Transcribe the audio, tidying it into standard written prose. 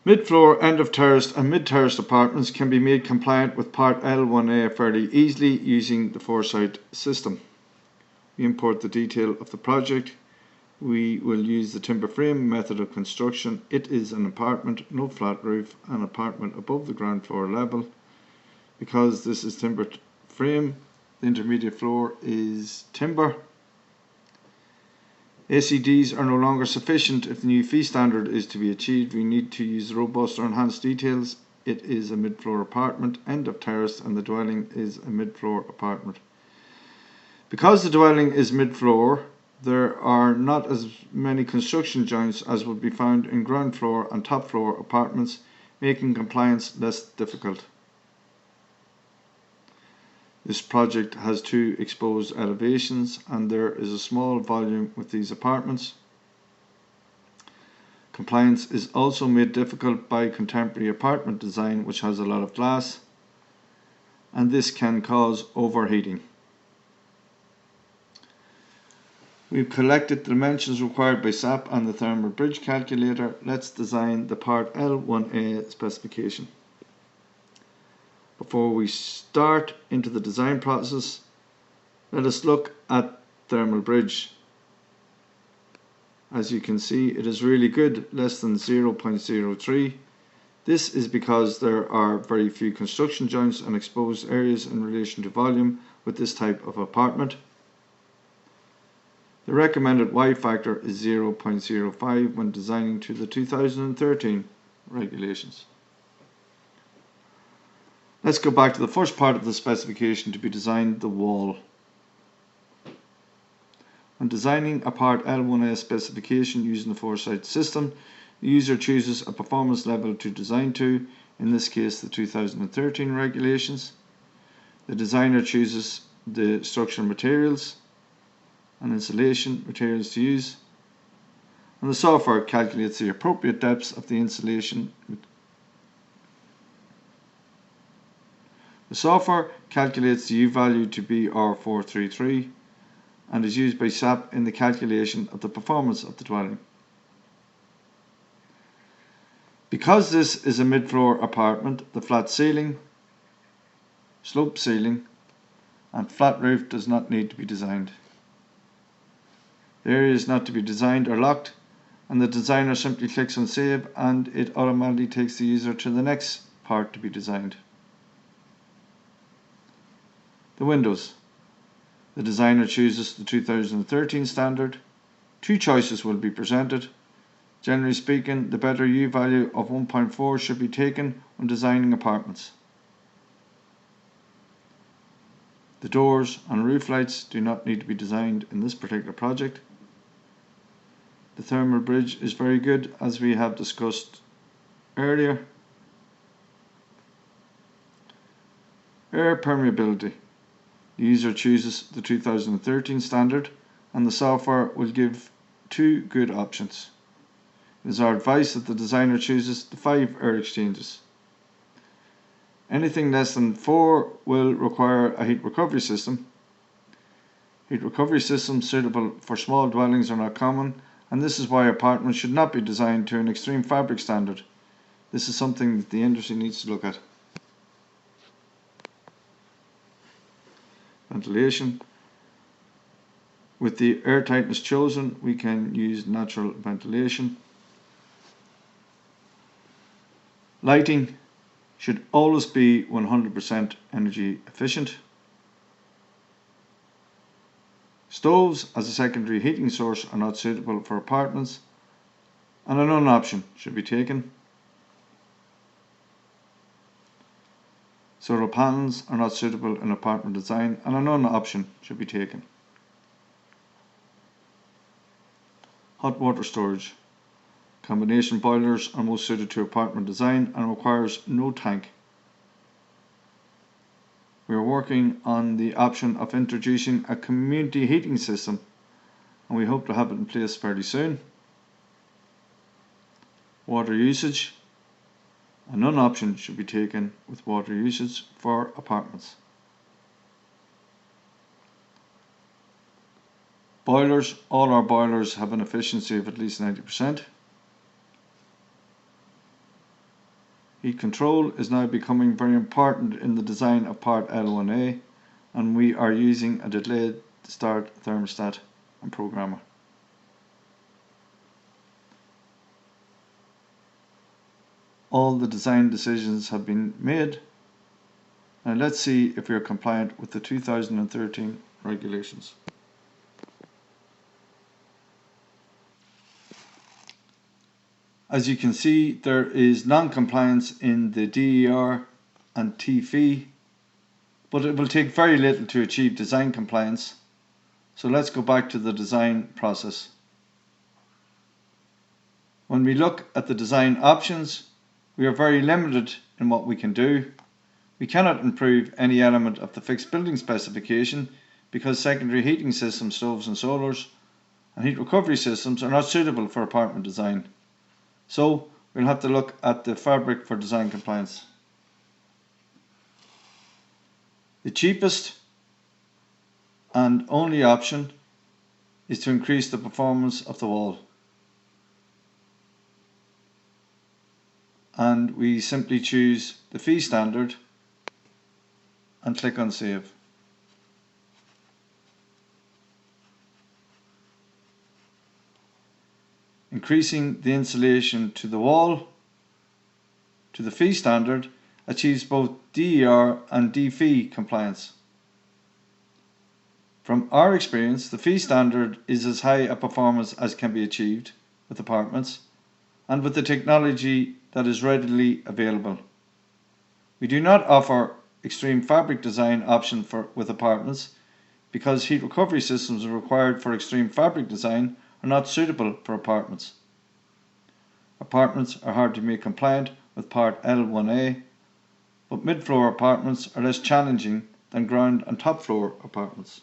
Mid-floor, end-of-terraced and mid-terraced apartments can be made compliant with Part L1A fairly easily using the Foresight system. We import the detail of the project. We will use the timber frame method of construction. It is an apartment, no flat roof, an apartment above the ground floor level. Because this is timber frame, the intermediate floor is timber. ACDs are no longer sufficient if the new fee standard is to be achieved. We need to use robust or enhanced details. It is a mid-floor apartment, end of terrace, and the dwelling is a mid-floor apartment. Because the dwelling is mid-floor, there are not as many construction joints as would be found in ground floor and top floor apartments, making compliance less difficult. This project has 2 exposed elevations and there is a small volume with these apartments. Compliance is also made difficult by contemporary apartment design which has a lot of glass, and this can cause overheating. We've collected the dimensions required by SAP and the thermal bridge calculator. Let's design the Part L1A specification. Before we start into the design process, let us look at thermal bridge. As you can see, it is really good, less than 0.03. This is because there are very few construction joints and exposed areas in relation to volume with this type of apartment. The recommended Y factor is 0.05 when designing to the 2013 regulations. Let's go back to the first part of the specification to be designed, the wall. When designing a Part L1A specification using the Foresight system, the user chooses a performance level to design to, in this case the 2013 regulations. The designer chooses the structural materials and insulation materials to use, and the software calculates the appropriate depths of the insulation. The software calculates the U value to be R433 and is used by SAP in the calculation of the performance of the dwelling. Because this is a mid-floor apartment, the flat ceiling, slope ceiling and flat roof does not need to be designed. The areas not to be designed are locked, and the designer simply clicks on save and it automatically takes the user to the next part to be designed. The windows. The designer chooses the 2013 standard. 2 choices will be presented. Generally speaking, the better U value of 1.4 should be taken when designing apartments. The doors and roof lights do not need to be designed in this particular project. The thermal bridge is very good, as we have discussed earlier. Air permeability. The user chooses the 2013 standard and the software will give 2 good options. It is our advice that the designer chooses the 5 air exchanges. Anything less than 4 will require a heat recovery system. Heat recovery systems suitable for small dwellings are not common, and this is why apartments should not be designed to an extreme fabric standard. This is something that the industry needs to look at. Ventilation. With the air tightness chosen, we can use natural ventilation. Lighting should always be 100% energy efficient. Stoves as a secondary heating source are not suitable for apartments, and a none option should be taken. Solar panels are not suitable in apartment design, and a none option should be taken. Hot water storage. Combination boilers are most suited to apartment design and requires no tank. We are working on the option of introducing a community heating system, and we hope to have it in place fairly soon. Water usage. A none option should be taken with water usage for apartments. Boilers. All our boilers have an efficiency of at least 90%. Heat control is now becoming very important in the design of part L1A, and we are using a delayed start thermostat and programmer. All the design decisions have been made. Now let's see if we are compliant with the 2013 regulations. As you can see, there is non-compliance in the DER and TFE, but it will take very little to achieve design compliance. So let's go back to the design process. When we look at the design options, we are very limited in what we can do. We cannot improve any element of the fixed building specification because secondary heating systems, stoves and solars, and heat recovery systems are not suitable for apartment design. So we'll have to look at the fabric for design compliance. The cheapest and only option is to increase the performance of the wall. And we simply choose the fee standard and click on save. Increasing the insulation to the wall to the fee standard achieves both DER and DFE compliance. From our experience, the fee standard is as high a performance as can be achieved with apartments and with the technology that is readily available. We do not offer extreme fabric design option with apartments because heat recovery systems required for extreme fabric design are not suitable for apartments. Apartments are hard to make compliant with part L1A, but mid-floor apartments are less challenging than ground and top floor apartments.